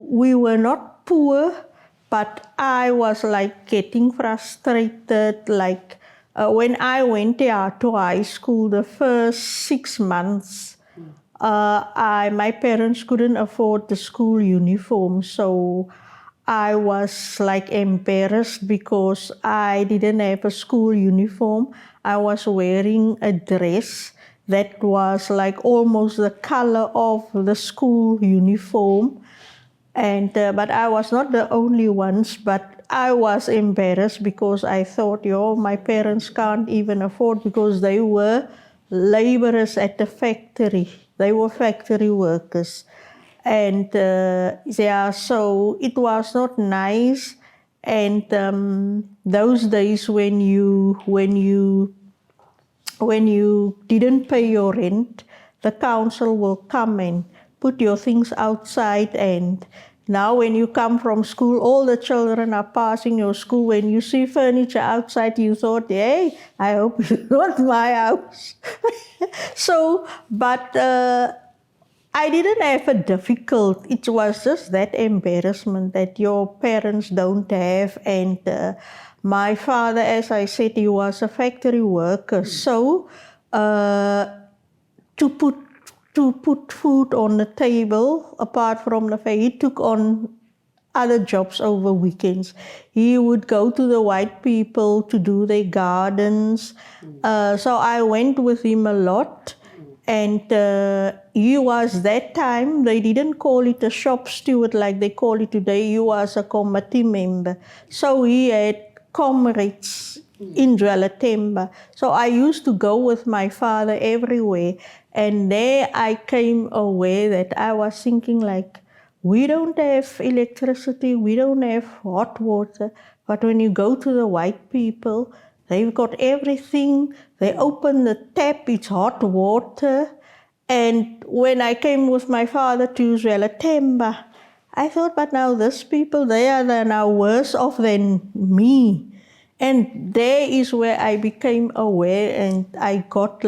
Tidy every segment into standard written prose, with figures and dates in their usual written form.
we were not poor, but I was like getting frustrated. Like when I went there to high school, the first 6 months, my parents couldn't afford the school uniform, so I was like embarrassed because I didn't have a school uniform. I was wearing a dress that was like almost the color of the school uniform. And but I was not the only ones, but I was embarrassed because I thought, my parents can't even afford, because they were laborers at the factory. They were factory workers. And so it was not nice. And those days when you didn't pay your rent, the council will come and put your things outside. And now when you come from school, all the children are passing your school. When you see furniture outside, you thought, hey, I hope it's not my house. But I didn't have a difficult. It was just that embarrassment that your parents don't have. And my father, as I said, he was a factory worker. So to put food on the table, apart from the fact, he took on other jobs over weekends. He would go to the white people to do their gardens. So I went with him a lot. And he was, that time, they didn't call it a shop steward like they call it today. He was a committee member. So he had comrades in Dwelletemba. So I used to go with my father everywhere. And there I came aware that I was thinking like, we don't have electricity, we don't have hot water, but when you go to the white people, they've got everything. They open the tap, it's hot water. And when I came with my father to Dwelletemba, I thought, but now these people, they are now worse off than me. And there is where I became aware, and I got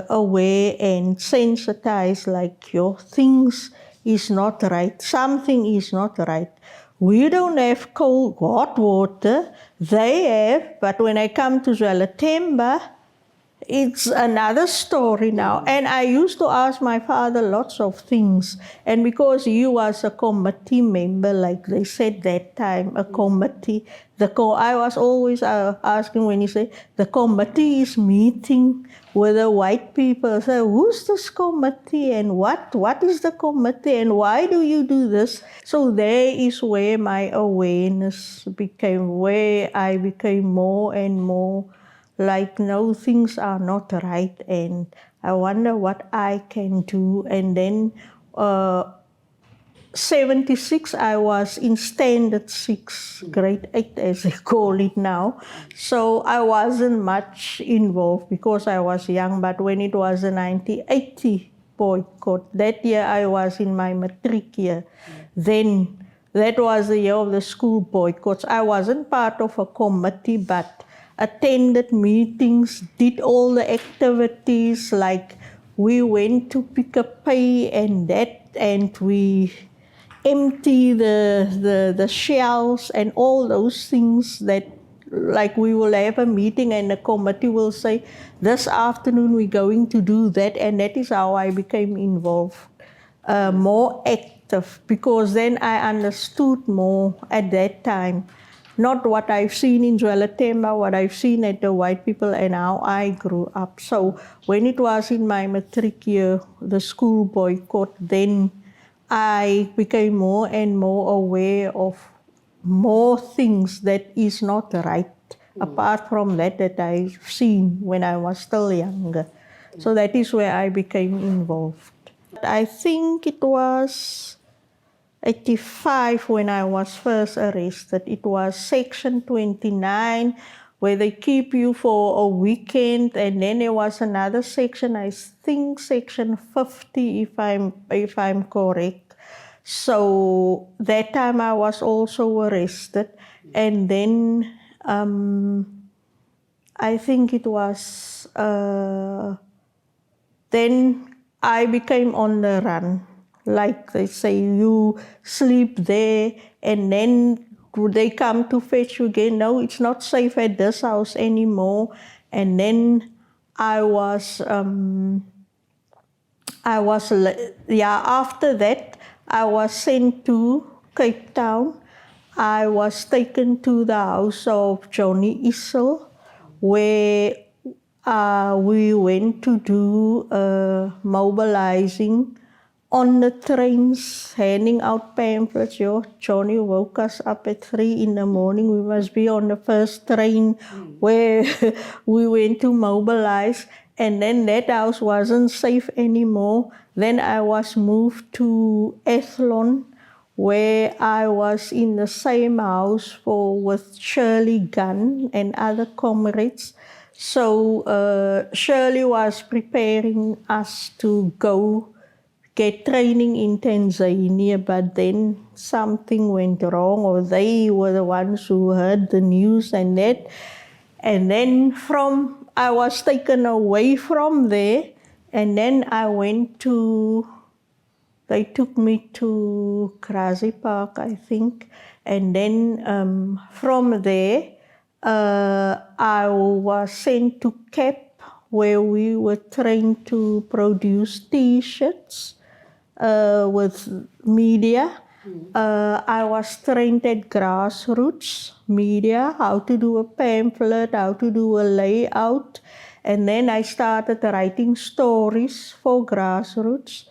aware and sensitized, like your things is not right. Something is not right. We don't have cold, hot water. They have, but when I come to Dwelletemba, it's another story now. And I used to ask my father lots of things. And because he was a committee member, like they said that time, a committee, I was always asking when he said, the committee is meeting with the white people. So who's this committee and what is the committee and why do you do this? So there is where my awareness became, where I became more and more like, no, things are not right, and I wonder what I can do. And then 76, I was in standard 6, grade 8 as they call it now. So I wasn't much involved because I was young, but when it was the 1980 boycott, that year I was in my matric year, then that was the year of the school boycotts. I wasn't part of a committee, but attended meetings, did all the activities, like we went to pick up pay and that, and we empty the shelves and all those things that, like we will have a meeting and the committee will say, this afternoon we're going to do that, and that is how I became involved, more active, because then I understood more at that time. Not what I've seen in Dwelletemba, what I've seen at the white people and how I grew up. So when it was in my matric year, the school boycott, then I became more and more aware of more things that is not right, apart from that I've seen when I was still younger. So that is where I became involved. I think it was 85 when I was first arrested. It was Section 29, where they keep you for a weekend, and then there was another section, I think Section 50, if I'm correct. So that time I was also arrested, and then I think it was then I became on the run. like they say, you sleep there, and then they come to fetch you again. No, it's not safe at this house anymore. And then I was, after that, I was sent to Cape Town. I was taken to the house of Johnny Issel, where we went to do mobilizing on the trains, handing out pamphlets. Johnny woke us up at 3 in the morning. We must be on the first train where we went to mobilize. And then that house wasn't safe anymore. Then I was moved to Athlone, where I was in the same house with Shirley Gunn and other comrades. So Shirley was preparing us to go get training in Tanzania, but then something went wrong, or they were the ones who heard the news and that. And then I was taken away from there, and then they took me to Grassy Park, I think. And then from there, I was sent to Cape, where we were trained to produce T-shirts with media. I was trained at grassroots media, how to do a pamphlet, how to do a layout. And then I started writing stories for grassroots.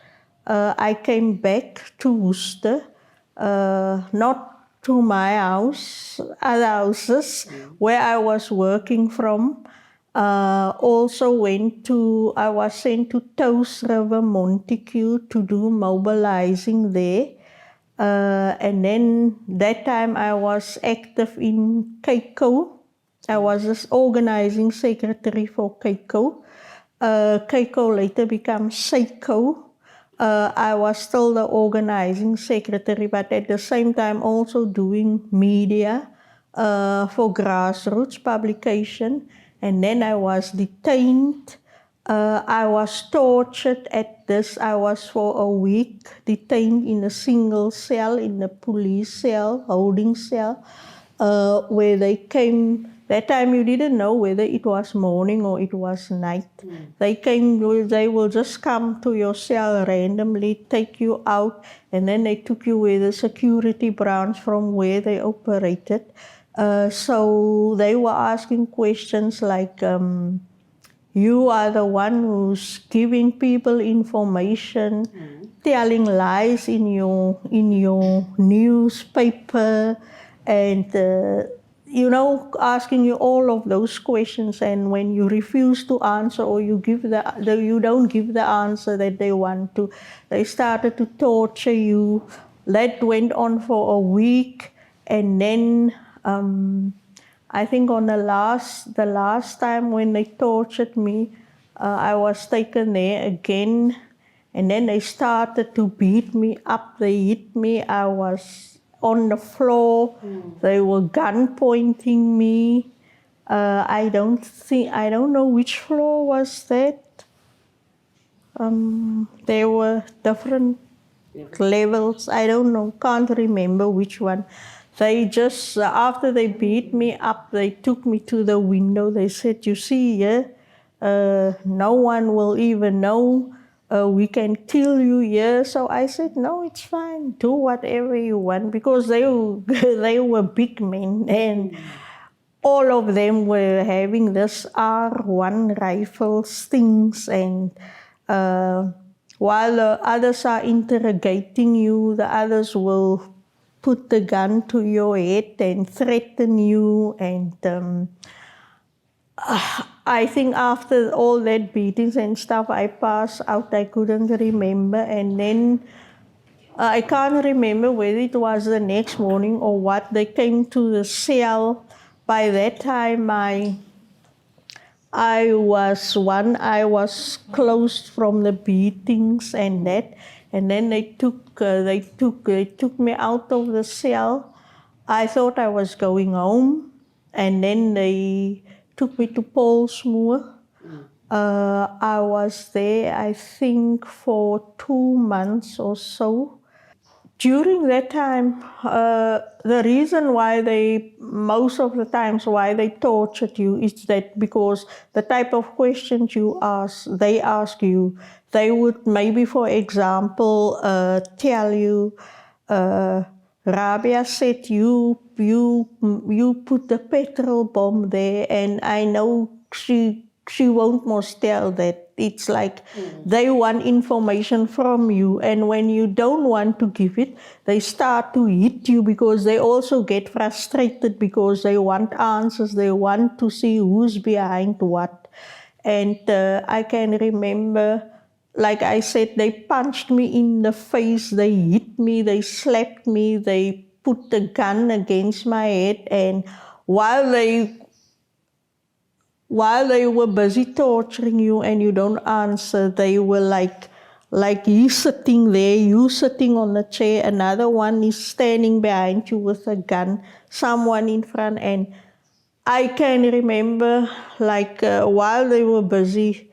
I came back to Worcester, not to my house, other houses where I was working from. I was sent to Toast River, Montague to do mobilizing there. And then that time I was active in KEICO. I was this organizing secretary for KEICO. KEICO later became SEICO. I was still the organizing secretary, but at the same time also doing media for grassroots publication. And then I was detained. I was tortured at this. I was for a week detained in a single cell, in a police cell, holding cell, where they came. That time you didn't know whether it was morning or it was night. They will just come to your cell randomly, take you out, and then they took you with the security branch from where they operated. So they were asking questions like, you are the one who's giving people information, telling lies in your newspaper, and asking you all of those questions. And when you refuse to answer, or you don't give the answer that they want to, they started to torture you. That went on for a week, and then I think on the last time when they tortured me, I was taken there again, and then they started to beat me up. They hit me. I was on the floor. They were gun pointing me. I don't know which floor was that. There were different levels. I don't know, can't remember which one. They just, after they beat me up, they took me to the window. They said, you see here, no one will even know. We can kill you here. So I said, no, it's fine. Do whatever you want, because they were big men, and all of them were having this R1 rifle stings, and while the others are interrogating you, the others will put the gun to your head and threaten you. And I think after all that beatings and stuff, I passed out. I couldn't remember. And then I can't remember whether it was the next morning or what. They came to the cell. By that time, I was closed from the beatings and that, and then they took me out of the cell. I thought I was going home, and then they took me to Paulsmoor. I was there, I think, for 2 months or so. During that time, the reason why most of the times why they tortured you is that because the type of questions they ask you, they would maybe, for example, tell you, uh, Rabia said you put the petrol bomb there, and I know she won't most tell that. It's like they want information from you, and when you don't want to give it, they start to hit you because they also get frustrated because they want answers. They want to see who's behind what. And I can remember, like I said, they punched me in the face, they hit me, they slapped me, they put the gun against my head, and while they were busy torturing you and you don't answer, they were like he's sitting there, you sitting on the chair, another one is standing behind you with a gun, someone in front. And I can remember, while they were busy,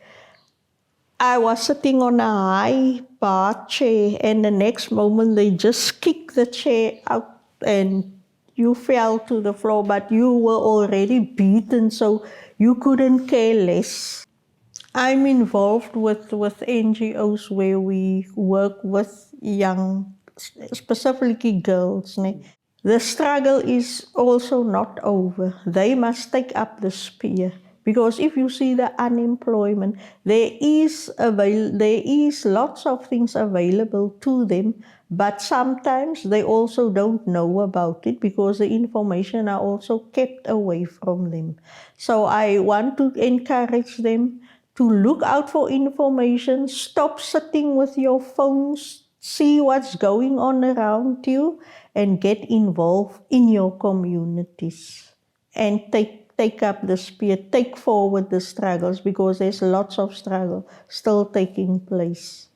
I was sitting on a high bar chair, and the next moment they just kicked the chair out and you fell to the floor, but you were already beaten, so you couldn't care less. I'm involved with NGOs where we work with young, specifically girls. The struggle is also not over. They must take up the spear. Because if you see the unemployment, there is lots of things available to them, but sometimes they also don't know about it because the information are also kept away from them. So I want to encourage them to look out for information, stop sitting with your phones, see what's going on around you, and get involved in your communities. And take up the spear, take forward the struggles, because there's lots of struggle still taking place.